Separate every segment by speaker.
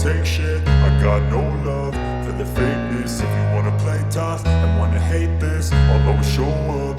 Speaker 1: take shit. I got no love for the fakeness. If you wanna play tough and wanna hate this, I'll always show up.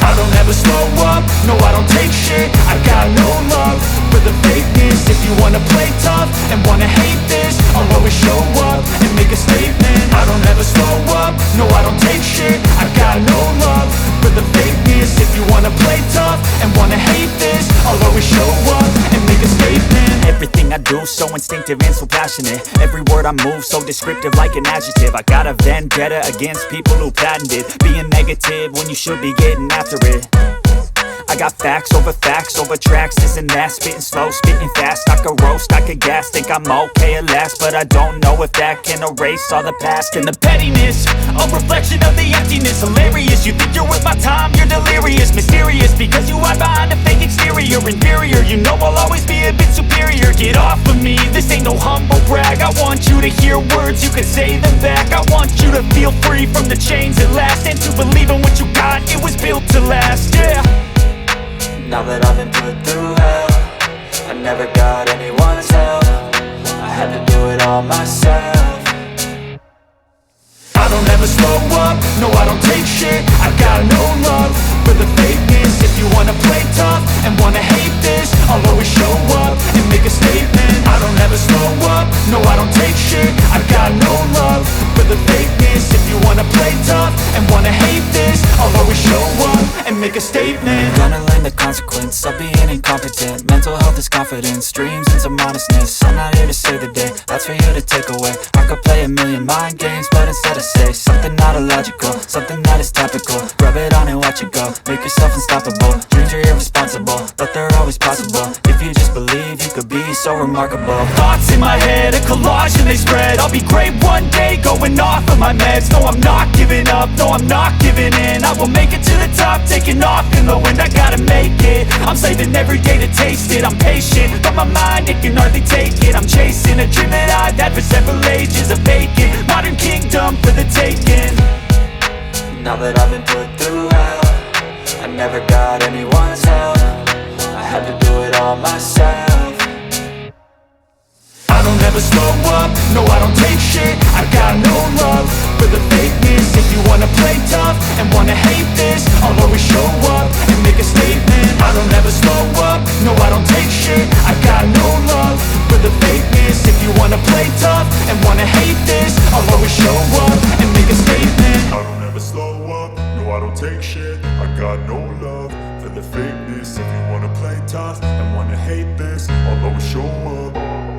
Speaker 2: I don't ever slow up, no I don't take shit. I got no love for the fakeness. If you wanna play tough and wanna hate this, I'll always show up and make a statement. I don't ever slow up, no I don't take shit. I got no love for the fakeness. If you wanna play tough and wanna hate this, I'll always show up and make a statement. Everything I do so instinctive and so passionate. Every word I move so descriptive like an adjective. I got a vendetta against people who patented being negative when you should be getting after it. I got facts over tracks, this and that. Spitting slow, spitting fast. I could roast, I could gas. Think I'm okay at last, but I don't know if that can erase all the past. And the pettiness, a reflection of the emptiness. Hilarious, you think you're worth my time, you're delirious. Mysterious, because you hide behind a fake exterior. Inferior, you know I'll always be a bit superior. Get off of me, this ain't no humble brag. I want you to hear words, you can say them back. I want you to feel free from the chains at last, and to believe in what you got, it was built to last, yeah.
Speaker 3: Now that I've been put through hell, I never got anyone's help. I had to do it all myself.
Speaker 2: I don't ever slow up, no I don't take shit. I got no love for the fakeness. If you wanna play tough and wanna hate this, I'll always show up and make a statement. I don't ever slow up, no I don't take shit. I got no love for the fakeness. If you wanna play tough and wanna hate this, I'll always show up and make a statement.
Speaker 3: Gonna learn the consequence of being incompetent. Mental health is confidence, dreams and some modestness. I'm not here to save the day, that's for you to take away. I could play a million mind games, but instead I say something not illogical, something that is topical. Rub it on and watch it go, make yourself unstoppable. Dreams are irresponsible, but they're always possible. If you just believe, you could be so remarkable.
Speaker 2: Thoughts in my head, a collage and they spread. I'll be great one day, going off of my meds. No, I'm not giving up, no, I'm not giving in. I will make it to the top, taking off in the wind. I gotta make it, I'm saving every day to taste it. I'm patient, but my mind, it can hardly take it. I'm chasing a dream that I've had for several ages. A vacant, modern kingdom for the taking.
Speaker 3: Now that I've been put through hell, I never got anyone's help. I had to do it all myself.
Speaker 2: I don't ever slow up, no I don't take shit. I got no love for the fakeness. If you wanna play tough and wanna hate this, I'll always show up and make a statement. I don't ever slow up, no I don't take shit. I got no love for the fakeness. If you wanna play tough and wanna hate this, I'll always show up and make a statement.
Speaker 1: I don't ever slow up, no I don't take shit. I got no love for the fakeness. If you wanna play tough and wanna hate this, I'll always show up.